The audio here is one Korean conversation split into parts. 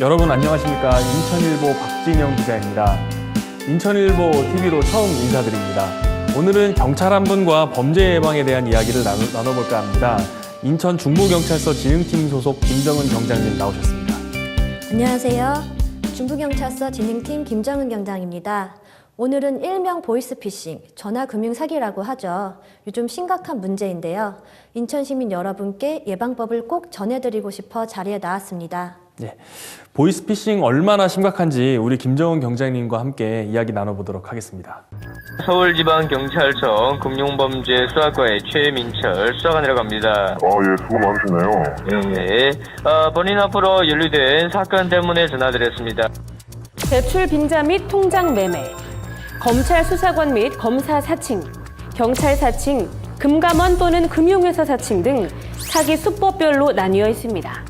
여러분 안녕하십니까. 인천일보 박진영 기자입니다. 인천일보 TV로 처음 인사드립니다. 오늘은 경찰 한 분과 범죄 예방에 대한 이야기를 나눠볼까 합니다. 인천 중부경찰서 진흥팀 소속 김정은 경장님 나오셨습니다. 안녕하세요. 중부경찰서 진흥팀 김정은 경장입니다. 오늘은 일명 보이스피싱, 전화금융사기라고 하죠. 요즘 심각한 문제인데요. 인천 시민 여러분께 예방법을 꼭 전해드리고 싶어 자리에 나왔습니다. 네, 보이스피싱 얼마나 심각한지 우리 김정은 경장님과 함께 이야기 나눠보도록 하겠습니다. 서울지방경찰청 금융범죄수사과의 최민철 수사관이라고 합니다. 예, 수고 많으시네요. 네, 본인 앞으로 연루된 사건 때문에 전화드렸습니다. 대출 빈자 및 통장 매매, 검찰 수사관 및 검사 사칭, 경찰 사칭, 금감원 또는 금융회사 사칭 등 사기 수법별로 나뉘어 있습니다.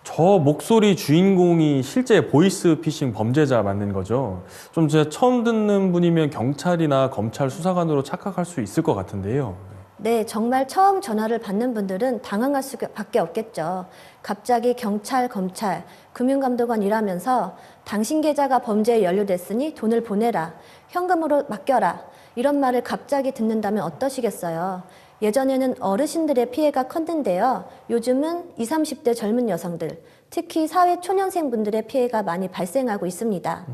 저 목소리 주인공이 실제 보이스피싱 범죄자 맞는 거죠? 좀 제가 처음 듣는 분이면 경찰이나 검찰 수사관으로 착각할 수 있을 것 같은데요. 네, 정말 처음 전화를 받는 분들은 당황할 수밖에 없겠죠. 갑자기 경찰, 검찰, 금융감독원 일하면서 당신 계좌가 범죄에 연루됐으니 돈을 보내라, 현금으로 맡겨라 이런 말을 갑자기 듣는다면 어떠시겠어요? 예전에는 어르신들의 피해가 컸는데요. 요즘은 20, 30대 젊은 여성들, 특히 사회 초년생분들의 피해가 많이 발생하고 있습니다.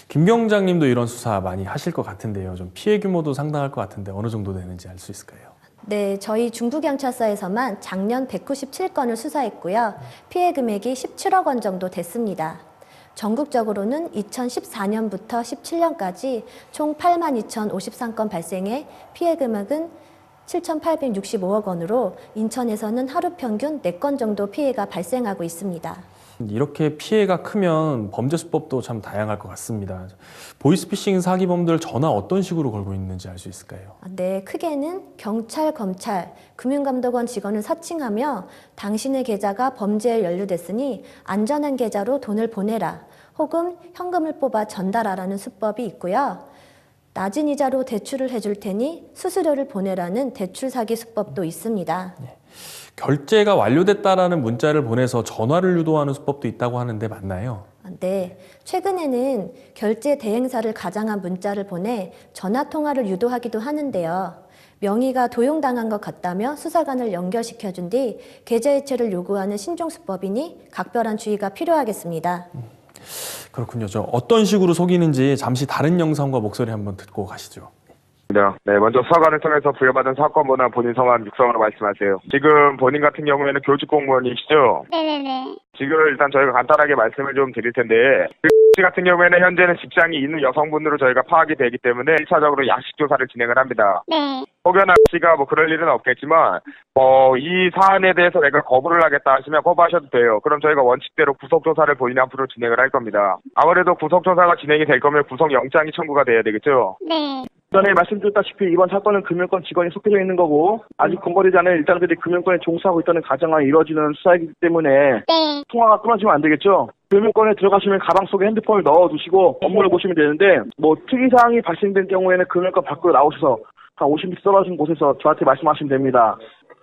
김 경장님도 이런 수사 많이 하실 것 같은데요. 좀 피해 규모도 상당할 것 같은데 어느 정도 되는지 알 수 있을까요? 네, 저희 중부경찰서에서만 작년 197건을 수사했고요. 피해 금액이 17억 원 정도 됐습니다. 전국적으로는 2014년부터 17년까지 총 82,053건 발생해 피해 금액은 7,865억 원으로 인천에서는 하루 평균 4건 정도 피해가 발생하고 있습니다. 이렇게 피해가 크면 범죄 수법도 참 다양할 것 같습니다. 보이스피싱 사기범들 전화 어떤 식으로 걸고 있는지 알 수 있을까요? 네, 크게는 경찰, 검찰, 금융감독원 직원을 사칭하며 당신의 계좌가 범죄에 연루됐으니 안전한 계좌로 돈을 보내라 혹은 현금을 뽑아 전달하라는 수법이 있고요. 낮은 이자로 대출을 해줄 테니 수수료를 보내라는 대출 사기 수법도 있습니다. 결제가 완료됐다라는 문자를 보내서 전화를 유도하는 수법도 있다고 하는데 맞나요? 네, 최근에는 결제 대행사를 가장한 문자를 보내 전화 통화를 유도하기도 하는데요. 명의가 도용당한 것 같다며 수사관을 연결시켜준 뒤 계좌 이체를 요구하는 신종수법이니 각별한 주의가 필요하겠습니다. 그렇군요. 저 어떤 식으로 속이는지 잠시 다른 영상과 목소리 한번 듣고 가시죠. 네, 먼저 수사관을 통해서 부여받은 사건번호 본인 성함 육성으로 말씀하세요. 지금 본인 같은 경우에는 교직 공무원이시죠? 네네네. 지금 일단 저희가 간단하게 말씀을 좀 드릴 텐데 씨 같은 경우에는 현재는 직장이 있는 여성분으로 저희가 파악이 되기 때문에 1차적으로 약식 조사를 진행을 합니다. 네. 혹여나 씨가 그럴 일은 없겠지만 이 사안에 대해서 내가 거부를 하겠다 하시면 거부하셔도 돼요. 그럼 저희가 원칙대로 구속조사를 본인 앞으로 진행을 할 겁니다. 아무래도 구속조사가 진행이 될 거면 구속영장이 청구가 돼야 되겠죠? 네. 전에 말씀드렸다시피 이번 사건은 금융권 직원이 속해져 있는 거고 아직 검거되지 않은 일당들이 금융권에 종사하고 있다는 가정하에 이루어지는 수사이기 때문에 네. 통화가 끊어지면 안 되겠죠. 금융권에 들어가시면 가방 속에 핸드폰을 넣어두시고 업무를 보시면 되는데 특이사항이 발생된 경우에는 금융권 밖으로 나오셔서 한 50m 떨어진 곳에서 저한테 말씀하시면 됩니다.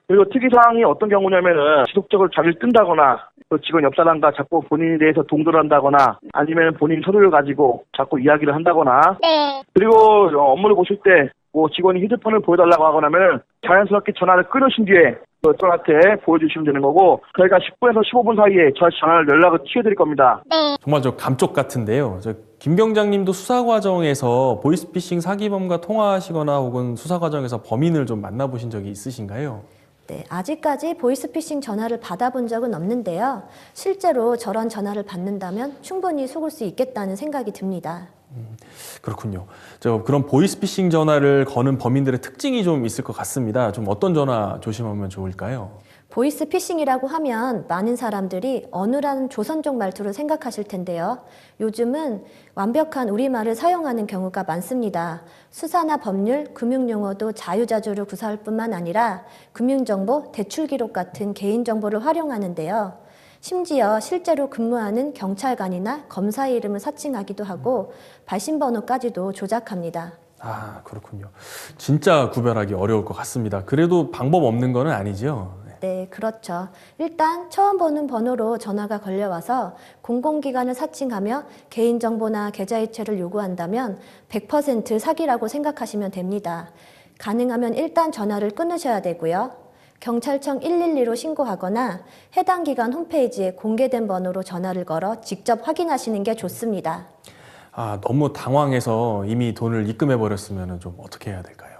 그리고 특이사항이 어떤 경우냐면은 지속적으로 자기를 뜬다거나 직원 옆 사람과 자꾸 본인에 대해서 동조를 한다거나 아니면 본인 서류를 가지고 자꾸 이야기를 한다거나 네. 그리고 업무를 보실 때 직원이 휴대폰을 보여달라고 하거나 하면 자연스럽게 전화를 끊으신 뒤에 저한테 보여주시면 되는 거고 저희가 10분에서 15분 사이에 저한테 연락을 취해드릴 겁니다. 네. 정말 저 감쪽 같은데요. 김 경장님도 수사 과정에서 보이스피싱 사기범과 통화하시거나 혹은 수사 과정에서 범인을 좀 만나보신 적이 있으신가요? 네, 아직까지 보이스피싱 전화를 받아본 적은 없는데요. 실제로 저런 전화를 받는다면 충분히 속을 수 있겠다는 생각이 듭니다. 그렇군요. 그런 보이스피싱 전화를 거는 범인들의 특징이 좀 있을 것 같습니다. 좀 어떤 전화 조심하면 좋을까요? 보이스피싱이라고 하면 많은 사람들이 어눌한 조선족 말투를 생각하실 텐데요. 요즘은 완벽한 우리말을 사용하는 경우가 많습니다. 수사나 법률, 금융용어도 자유자재로 구사할 뿐만 아니라 금융정보, 대출기록 같은 개인정보를 활용하는데요. 심지어 실제로 근무하는 경찰관이나 검사의 이름을 사칭하기도 하고 발신번호까지도 조작합니다. 아, 그렇군요. 진짜 구별하기 어려울 것 같습니다. 그래도 방법 없는 건 아니죠? 네, 그렇죠. 일단 처음 보는 번호로 전화가 걸려와서 공공기관을 사칭하며 개인정보나 계좌이체를 요구한다면 100% 사기라고 생각하시면 됩니다. 가능하면 일단 전화를 끊으셔야 되고요. 경찰청 112로 신고하거나 해당 기관 홈페이지에 공개된 번호로 전화를 걸어 직접 확인하시는 게 좋습니다. 너무 당황해서 이미 돈을 입금해 버렸으면 좀 어떻게 해야 될까요?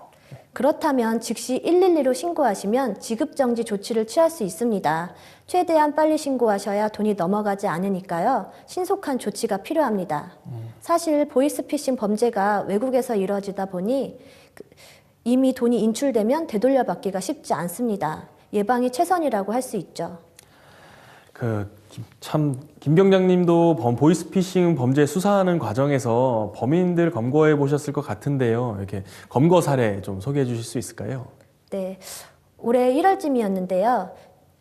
그렇다면 즉시 112로 신고하시면 지급정지 조치를 취할 수 있습니다. 최대한 빨리 신고하셔야 돈이 넘어가지 않으니까요. 신속한 조치가 필요합니다. 사실 보이스피싱 범죄가 외국에서 이루어지다 보니 이미 돈이 인출되면 되돌려받기가 쉽지 않습니다. 예방이 최선이라고 할 수 있죠. 김 병장님도 보이스피싱 범죄 수사하는 과정에서 범인들 검거해 보셨을 것 같은데요. 이렇게 검거 사례 좀 소개해 주실 수 있을까요? 네, 올해 1월쯤이었는데요.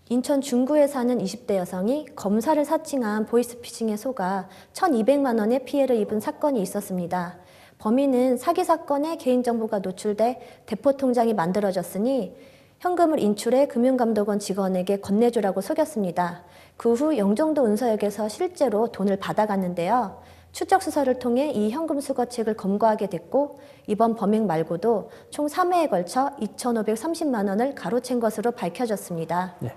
인천 중구에 사는 20대 여성이 검사를 사칭한 보이스피싱에 속아 1,200만 원의 피해를 입은 사건이 있었습니다. 범인은 사기 사건에 개인정보가 노출돼 대포통장이 만들어졌으니 현금을 인출해 금융감독원 직원에게 건네주라고 속였습니다. 그 후 영종도 운서역에서 실제로 돈을 받아갔는데요. 추적 수사를 통해 이 현금 수거책을 검거하게 됐고 이번 범행 말고도 총 3회에 걸쳐 2,530만 원을 가로챈 것으로 밝혀졌습니다. 네.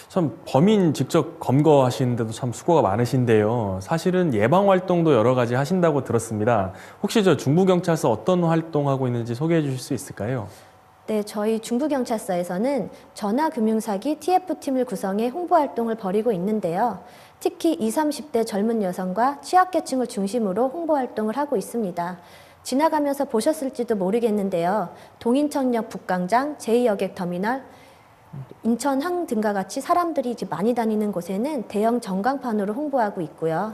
참 범인 직접 검거하시는데도 참 수고가 많으신데요. 사실은 예방 활동도 여러 가지 하신다고 들었습니다. 혹시 중부경찰서 어떤 활동하고 있는지 소개해 주실 수 있을까요? 네, 저희 중부경찰서에서는 전화금융사기 TF팀을 구성해 홍보활동을 벌이고 있는데요. 특히 20, 30대 젊은 여성과 취약계층을 중심으로 홍보활동을 하고 있습니다. 지나가면서 보셨을지도 모르겠는데요. 동인천역 북광장, 제2여객터미널, 인천항 등과 같이 사람들이 많이 다니는 곳에는 대형 전광판으로 홍보하고 있고요.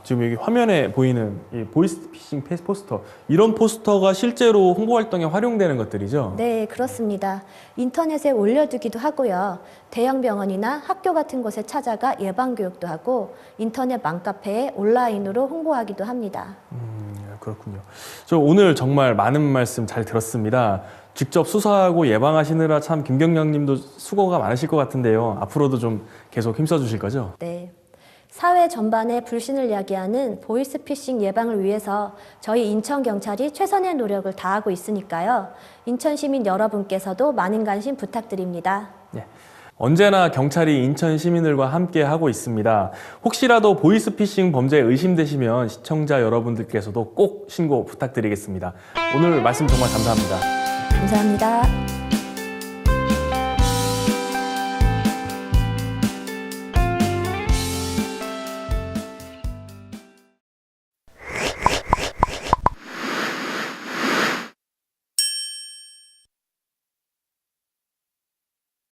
지금 여기 화면에 보이는 이 보이스피싱 포스터, 이런 포스터가 실제로 홍보 활동에 활용되는 것들이죠? 네, 그렇습니다. 인터넷에 올려두기도 하고요. 대형 병원이나 학교 같은 곳에 찾아가 예방교육도 하고 인터넷 맘카페에 온라인으로 홍보하기도 합니다. 그렇군요. 저 오늘 정말 많은 말씀 잘 들었습니다. 직접 수사하고 예방하시느라 참 김 경장님도 수고가 많으실 것 같은데요. 앞으로도 좀 계속 힘써 주실 거죠? 네. 사회 전반에 불신을 야기하는 보이스피싱 예방을 위해서 저희 인천경찰이 최선의 노력을 다하고 있으니까요. 인천 시민 여러분께서도 많은 관심 부탁드립니다. 네. 언제나 경찰이 인천 시민들과 함께 하고 있습니다. 혹시라도 보이스피싱 범죄에 의심되시면 시청자 여러분들께서도 꼭 신고 부탁드리겠습니다. 오늘 말씀 정말 감사합니다. 감사합니다.